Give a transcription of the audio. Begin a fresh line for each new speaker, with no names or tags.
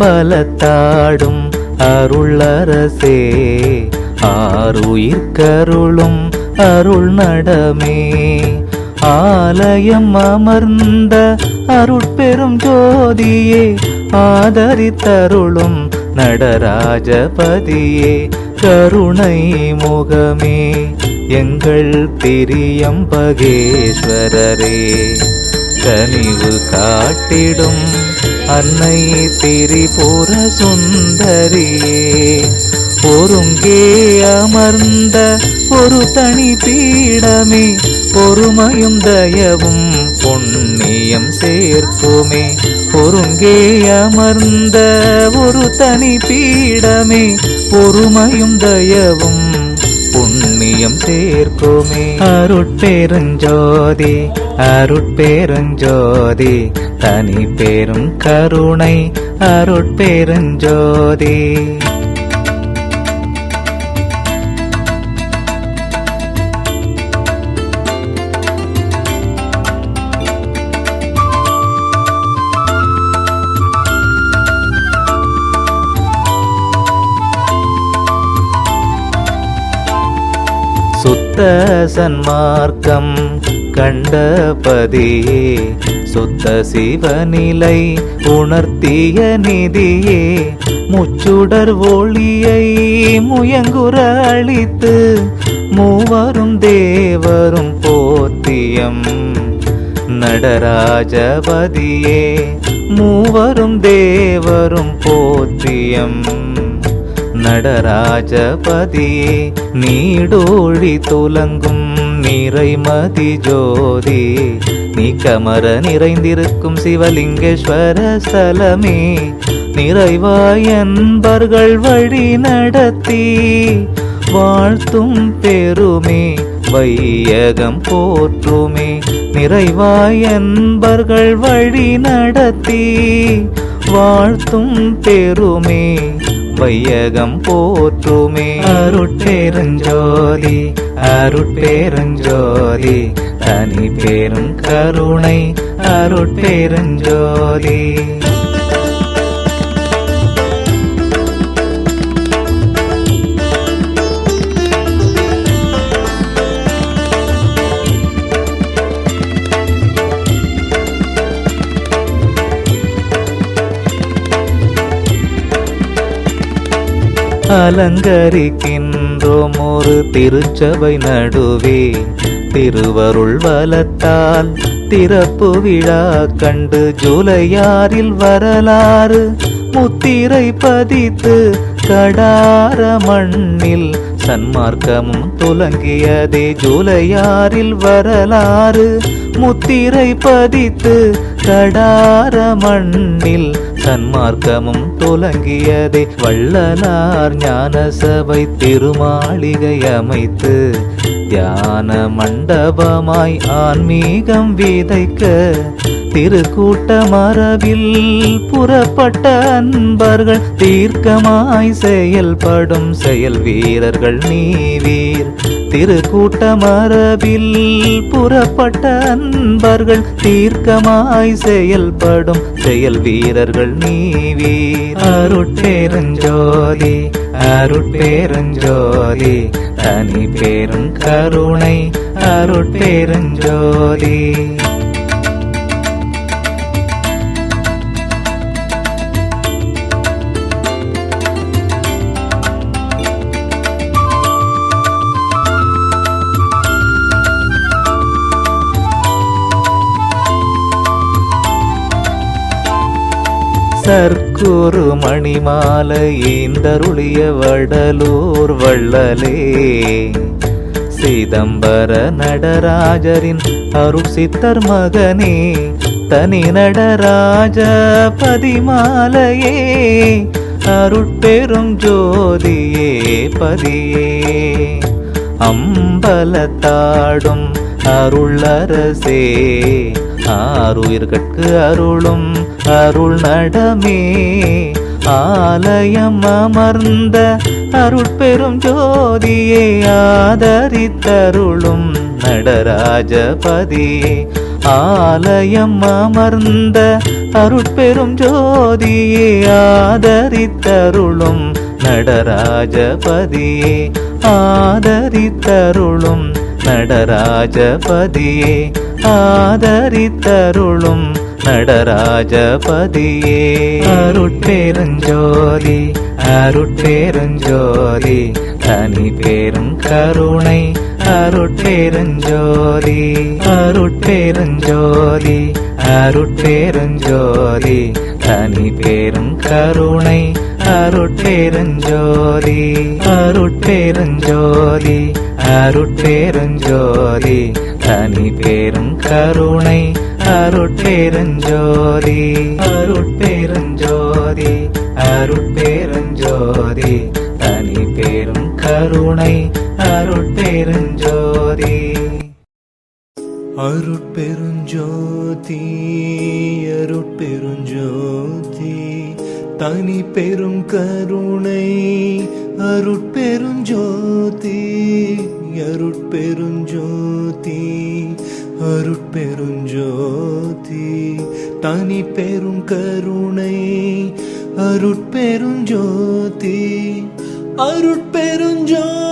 அம்பலத்தாடும் அருளரசே ஆருயிர்க்கருளும் அருள் நடமே ஆலயம் அமர்ந்த அருட்பெரும் ஜோதியே ஆதரித்தருளும் நடராஜபதியே கருணை முகமே எங்கள் திரியம்பகேஸ்வரரே கனிவு காட்டிடும் அன்னை திரிபுர சுந்தரியே ஒருங்கே அமர்ந்த ஒரு தனி பீடமே பொறுமையும் தயவும் புண்ணியம் சேர்க்குமே ஒருங்கே அமர்ந்த ஒரு தனி பீடமே பொறுமையும் தயவும் புண்ணியம் சேர்க்குமே அருட்பெருஞ்சோதி அருட்பெருஞ்சோதி தனி பெரும் கருணை அருட்பெருஞ்சோதி சுத்த சன்மார்க்கம் கண்டபதியே சுத்த சிவநிலை உணர்த்திய நிதியே முச்சுடர் ஒளியை முயங்குற அளித்து மூவரும் தேவரும் போத்தியம் நடராஜபதியே மூவரும் தேவரும் போத்தியம் நடராஜபதியே நீடோழி துலங்கும் நிறைமதி ஜோதி நீ கமர நிறைந்திருக்கும் சிவலிங்கேஸ்வர ஸ்தலமே நிறைவாய் அன்பர்கள் வழி நடத்தி வாழ்த்தும் பெருமே வையகம் போற்றுமே நிறைவாய் அன்பர்கள் வழி நடத்தி வாழ்த்தும் பெருமே வையகம் போற்றுமே அருட்பெருஞ்சோதி அருட்பெருஞ்சோதி தனி பெரும் கருணை அருட்பெருஞ்சோதி அலங்கரிக்கின்றோம் ஒரு திருச்சபை நடுவே திருவருள் வலத்தால் திறப்பு விழா கண்டு ஜூலை 6 வரலாறு முத்திரை பதித்து கடார மண்ணில் சன்மார்க்கமும் துலங்கியதே ஜூலை 6 வரலாறு முத்திரை பதித்து கடார மண்ணில் சன்மார்க்கமும் துலங்கியதே வள்ளலார் ஞான சபை திருமாளிகை அமைத்து தியான மண்டபமாய் ஆன்மீகம் விதைக்க திருக்கூட்ட மரபில் புறப்பட்ட அன்பர்கள் தீர்க்கமாய் செயல்படும் செயல் வீரர்கள் நீவீர் திருக்கூட்ட மரபில் புறப்பட்ட அன்பர்கள் தீர்க்கமாய் செயல்படும் செயல் வீரர்கள் நீவீர் அருட்பெருஞ்சோதி அருட்பெருஞ்சோதி தனி பெரும் கருணை அருட்பெருஞ்சோதி சர்க்குரு மணிமாலை ஈந்தருளிய வடலூர் வள்ளலே சிதம்பர நடராஜரின் அருள் சித்தர் மகனே தனி நடராஜ பதிமாலையே அருட்பெரும் ஜோதியே பதியே அம்பலத்தாடும் அருளரசே ஆருயிர்கட்கு அருளும் அருள் நடமே ஆலயம் அமர்ந்த அருட்பெரும் ஜோதியே ஆதரித்தருளும் நடராஜபதியே ஆலயம் அமர்ந்த அருட்பெரும் ஜோதியே ஆதரித்தருளும் நடராஜபதியே ஆதரித்தருளும் நடராஜபதியே ஆதரித்தருளும் நடராஜபதியே அருட்பெருஞ்சோதி அருட்பெருஞ்சோதி தனி பெரும் கருணை அருட்பெருஞ்சோதி அருட்பெருஞ்சோதி அருட்பெருஞ்சோதி தனி பெரும் கருணை அருட்பெருஞ்சோதி அருட்பெருஞ்சோதி அருட்பெருஞ்சோதி தனி பெரும் கருணை அருட்பெருஞ்சோதி அருட்பெருஞ்சோதி அருட்பெருஞ்சோதி தனி பெரும் கருணை அருட்பெருஞ்சோதி
அருட்பெருஞ்சோதி அருட்பெருஞ்சோதி தனி பெரும் கருணை அருட்பெருஞ்சோதி அருட்பெருஞ்சோதி அருட்பெருஞ்சோதி தனி பெரும் கருணை அருட்பெருஞ்சோதி அருட்பெருஞ்சோதி